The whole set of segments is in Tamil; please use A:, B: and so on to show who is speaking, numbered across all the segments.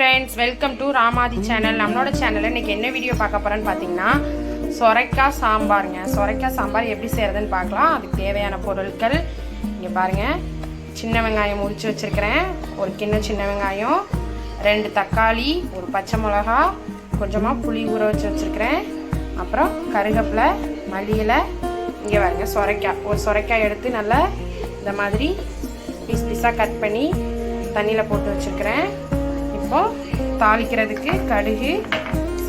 A: Friends, welcome to Ramathi channel. நம்மளோட சேனலில் இன்றைக்கி என்ன வீடியோ பார்க்க போகிறேன்னு பார்த்தீங்கன்னா சொரைக்காய் சாம்பாருங்க. சொரைக்காய் சாம்பார் எப்படி செய்கிறதுன்னு பார்க்கலாம். அதுக்கு தேவையான பொருட்கள் இங்கே பாருங்கள். சின்ன வெங்காயம் உரித்து வச்சுருக்கிறேன், ஒரு கிண்ணம் சின்ன வெங்காயம், 2 தக்காளி, ஒரு பச்சை மிளகா, கொஞ்சமாக புளி ஊற வச்சுருக்கிறேன், அப்புறம் கருவேப்பிலை, மல்லி இலை. இங்கே பாருங்க சொரைக்காய், ஒரு சொரைக்காய் எடுத்து நல்லா இந்த மாதிரி பீஸ் பீஸாக கட் பண்ணி தண்ணியில் போட்டு வச்சுருக்கிறேன். இப்போ தாளிக்கிறதுக்கு கடுகு,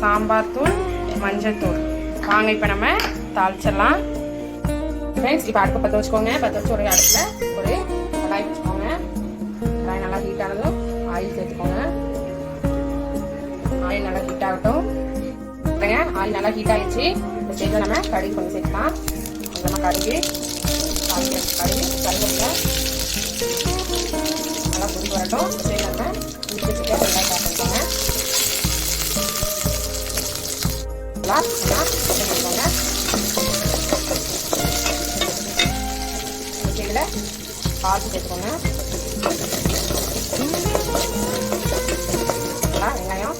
A: சாம்பார் தூள், மஞ்சள் தூள். வாங்க இப்போ நம்ம தாளிச்சிடலாம். ஃப்ரெண்ட்ஸ், இப்போ அடுப்பை பற்ற வச்சுக்கோங்க. பற்ற வச்சு ஒரு அடுப்பில் ஒரு கடாய் வச்சுக்கோங்க. கடாய் நல்லா ஹீட் ஆனதும் ஆயில் சேர்த்துக்கோங்க. ஆயில் நல்லா ஹீட் ஆகட்டும். ஆயில் நல்லா ஹீட் ஆகிடுச்சு. இந்த ஸ்டேஜில் நம்ம கடுகு கொஞ்சம் சேர்க்கலாம். கொஞ்சமாக கடுகு, கருவேப்பிலை நல்லா பொடி வரட்டும். சரி, நம்ம இடிச்சு வச்சுக்க வெங்காயம் பார்த்துக்கோங்க. பண்ணிக்கோங்க. இதில் பார்த்து சேர்த்துக்கோங்க. வெங்காயம்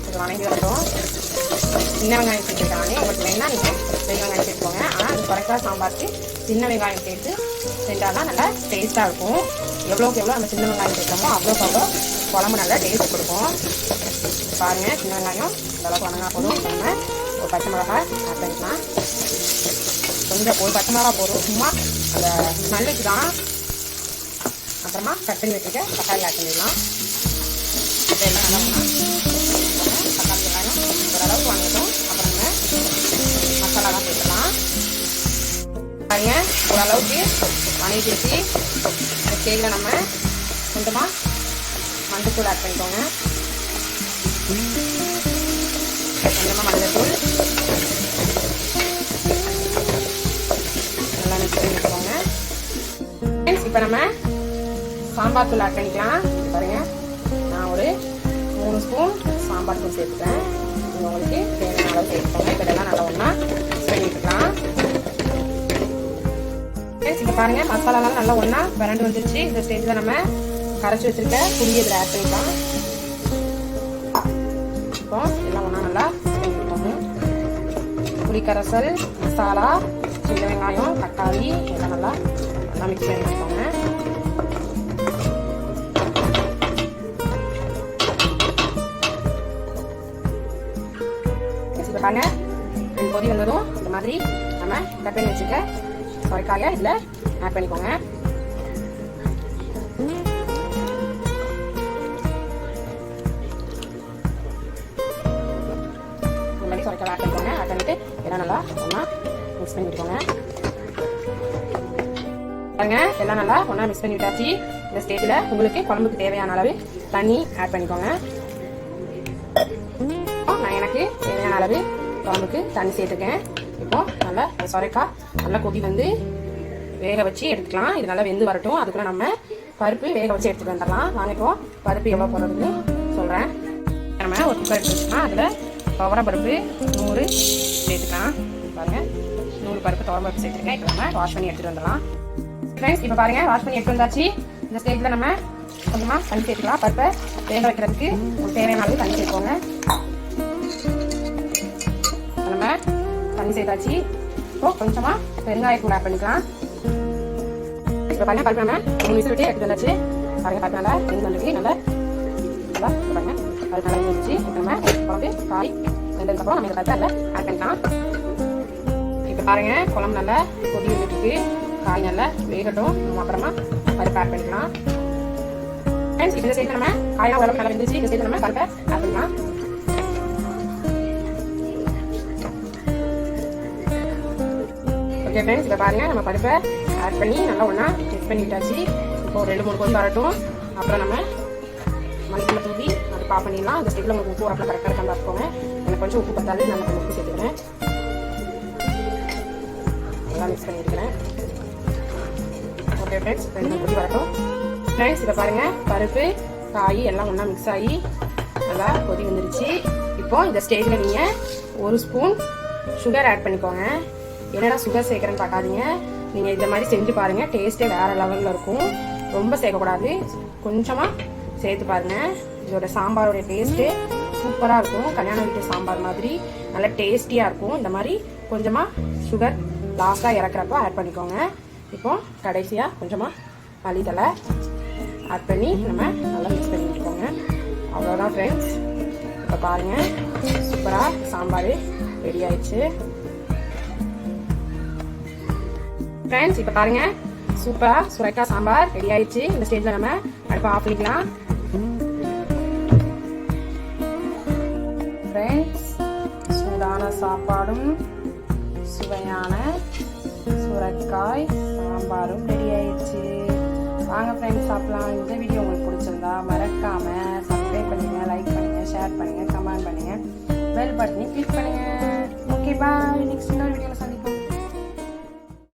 A: கொஞ்சம் வணங்கி வரட்டும். சின்ன வெங்காயம் சேர்த்துருக்காங்க. உங்களுக்கு வேணா நீங்கள் பெரிய வெங்காயம் சேர்த்துக்கோங்க. ஆனால் அது சொரைக்காய் சாம்பாருக்கு சின்ன வெங்காயம் சேர்த்து செஞ்சால் தான் நல்லா டேஸ்ட்டாக இருக்கும். எவ்வளோக்கு எவ்வளோ நம்ம சின்ன வெங்காயம் சேர்த்தோமோ அவ்வளோக்கு அவ்வளோ குழம்பு நல்லா டேஸ்ட் கொடுக்கும். பாருங்கள், சின்ன வெங்காயம் இந்தளவுக்கு வணங்கினா போதும். நம்ம ஒரு பச்சை மிளகாய் ஆட் பண்ணிக்கலாம். கொஞ்சம் ஒரு பச்சை மிளகா போதும், சும்மா அந்த ஸ்மெல்லுக்கு தான். அப்புறமா கட் பண்ணி வச்சுக்க தக்காளி ஆட் பண்ணிடலாம். எல்லாம் நல்லா தக்காளி வெங்காயம் ஓரளவுக்கு வாங்கிட்டோம். அப்புறம் நம்ம மசாலாலாம் சேர்த்துக்கலாம். பாருங்க, ஓரளவுக்கு வணங்கிடுச்சு. இந்த ஸ்டேஜில் நம்ம கொஞ்சமாக மஞ்சள் ஆட் பண்ணிக்கோங்க. கொஞ்சமாக மஞ்சள் தூள் நல்லா மிக்ஸ் பண்ணி வச்சுக்கோங்க. இப்போ நம்ம சாம்பார் தூள் ஆட் பண்ணிக்கலாம். பாருங்க, நான் ஒரு 3 ஸ்பூன் சாம்பார் தூள் சேர்த்துட்டேன். உங்களுக்கு தேவையான அளவு சேர்த்துக்கோங்க. இப்போ இதெல்லாம் நல்லா ஒன்றா மிக்ஸ் பண்ணி விட்டுக்கலாம். இப்போ பாருங்க, மசாலாலாம் நல்லா ஒன்றா விரண்டு வந்துருச்சு. இந்த ஸ்டேஜில் நம்ம கரைச்சி வச்சிருக்க புளியை இதில் ஆட் பண்ணிக்கலாம். இப்போ எல்லாம் ஒன்றா நல்லா பண்ணிக்கோங்க. புளி கரைசல், மசாலா, சின்ன வெங்காயம், தக்காளி எல்லாம் நல்லா மிக்ஸ் பண்ணி வச்சுக்கோங்க. இப்போ பாருங்க, கொதி வந்ததும் இந்த மாதிரி நம்ம கட் பண்ணி வச்சுக்க சொரைக்காயை இதில் ஆட் பண்ணிக்கோங்க. இந்த மாதிரி சொரைக்காய் ஆட் பண்ணிக்கோங்க. ஆட் பண்ணிட்டு எல்லாம் நல்லா ஒன்றா மிக்ஸ் பண்ணி விட்டுக்கோங்க. பாருங்க, எல்லாம் நல்லா ஒன்றா மிக்ஸ் பண்ணி விட்டாச்சு. இந்த ஸ்டேஜில் உங்களுக்கு குழம்புக்கு தேவையான அளவு தண்ணி ஆட் பண்ணிக்கோங்க. நான் எனக்கு தேவையான அளவு குழம்புக்கு தண்ணி சேர்த்துக்கேன். இப்போ நல்லா சொரைக்காய் நல்லா கொதி வந்து வேக வச்சு எடுத்துக்கலாம். இது நல்லா வெந்து வரட்டும். அதுக்குள்ள நம்ம பருப்பு வேக வச்சு எடுத்துட்டு வந்துடலாம். வாங்க, இப்போ பருப்பு எவ்வளோ போடுறதுன்னு சொல்கிறேன். நம்ம ஒரு குக்கர் எடுத்து வச்சுக்கலாம். அதில் துவரம் பருப்பு 100 சேர்த்துக்கலாம். பாருங்கள், 100 பருப்பு துவரம் பருப்பு சேர்த்துருக்கேன். இப்போ நம்ம வாஷ் பண்ணி எடுத்துகிட்டு வந்துடலாம். ஃப்ரெண்ட்ஸ், இப்போ பாருங்கள், வாஷ் பண்ணி எடுத்து வந்தாச்சு. இந்த ஸ்டேஜில் நம்ம கொஞ்சமாக தண்ணி சேர்த்துக்கலாம். பருப்பை வேக வைக்கிறதுக்கு தேவையான அளவு தண்ணி சேர்த்துக்கோங்க. நம்ம தண்ணி சேர்த்தாச்சு. இப்போ கொஞ்சமாக பெருங்காயத்தூள் ஆட் பண்ணிக்கலாம். இப்போ பாருங்க, பருப்பு நம்ம 3 விசில் விட்டு எடுத்து வந்தாச்சு. பாருங்க, பருப்பு நல்லா வெந்து வந்துருக்கு. நல்லா பாருங்க, பருப்பு நல்லா வெந்துச்சு. இப்போ நம்ம குழம்பு காய் வெந்ததுக்கப்புறம் நம்ம இந்த பருப்பை அதில் ஆட் பண்ணிக்கலாம். இப்போ பாருங்க, குழம்பு நல்லா கொதி வந்துட்டு காய் நல்லா வேகட்டும். நம்ம அப்புறமா பருப்பு ஆட் பண்ணிக்கலாம். ஃப்ரெண்ட்ஸ், இந்த ஸ்டேஜில் நம்ம காயெல்லாம் உடம்பு நல்லா வெந்துச்சு. இந்த ஸ்டேஜில் நம்ம பருப்பை ஆட் பண்ணிக்கலாம். ஓகே ஃப்ரெண்ட்ஸ், இப்போ பாருங்கள், நம்ம பருப்பை ஆட் பண்ணி நல்லா ஒன்றா மிக்ஸ் பண்ணி விட்டாச்சு. இப்போ ஒரு 2-3 கொதி வரட்டும். அப்புறம் நம்ம மல்லித்தூள் தூவி அது ஆஃப் பண்ணிடலாம். அந்த ஸ்டேஜில் உங்களுக்கு உப்பு வரப்பில் கரெக்டாக இருக்கான்னு பார்த்துக்கோங்க. எனக்கு கொஞ்சம் உப்பு பத்தாது, நல்லா கொஞ்சம் உப்பு சேர்த்துக்கிறேன். நல்லா மிக்ஸ் பண்ணி எடுக்கிறேன். ஓகே ஃப்ரெண்ட்ஸ், 2-3 கொதி வரட்டும். ஃப்ரெண்ட்ஸ், இப்போ பாருங்கள், பருப்பு காய் எல்லாம் ஒன்றா மிக்ஸ் ஆகி நல்லா கொதி வந்துருச்சு. இப்போ இந்த ஸ்டேஜில் நீங்கள் 1 ஸ்பூன் சுகர் ஆட் பண்ணிக்கோங்க. என்னடா சுகர் சேர்க்குறேன்னு பார்க்காதீங்க. நீங்கள் இந்த மாதிரி செஞ்சு பாருங்கள், டேஸ்ட்டே வேறு லெவலில் இருக்கும். ரொம்ப சேர்க்கக்கூடாது, கொஞ்சமாக சேர்த்து பாருங்கள். இதோட சாம்பாரோட டேஸ்ட்டு சூப்பராக இருக்கும். கல்யாண வீட்டு சாம்பார் மாதிரி நல்லா டேஸ்டியாக இருக்கும். இந்த மாதிரி கொஞ்சமாக சுகர் லாஸ்ட்டாக இறக்குறப்போ ஆட் பண்ணிக்கோங்க. இப்போ கடைசியாக கொஞ்சமாக மல்லித்தலை ஆட் பண்ணி நம்ம நல்லா மிக்ஸ் பண்ணி விட்டுக்கோங்க. அவ்வளோதான் ஃப்ரெண்ட்ஸ். இப்போ பாருங்கள், சூப்பராக சாம்பார் ரெடி ஆயிடுச்சு ஃப்ரெண்ட்ஸ். இப்போ பாருங்கள், சூப்பராக சுரைக்காய் சாம்பார் ரெடி ஆயிடுச்சு. இந்த ஸ்டேஜில் நம்ம அடுப்பை ஆஃப் பண்ணிக்கலாம் ஃப்ரெண்ட்ஸ். சூடான சாப்பாடும் சுவையான சுரைக்காய் சாம்பாரும் ரெடி ஆயிடுச்சு. வாங்க ஃப்ரெண்ட்ஸ் சாப்பிடலாம். இந்த வீடியோ உங்களுக்கு பிடிச்சிருந்தா மறக்காம சப்ஸ்கிரைப் பண்ணுங்க, லைக் பண்ணுங்க, ஷேர் பண்ணுங்க, கமெண்ட் பண்ணுங்க, பெல் பட்டனை கிளிக் பண்ணுங்க. Okay bye. நெக்ஸ்ட் இன்னொரு வீடியோவில் சந்திப்போம்.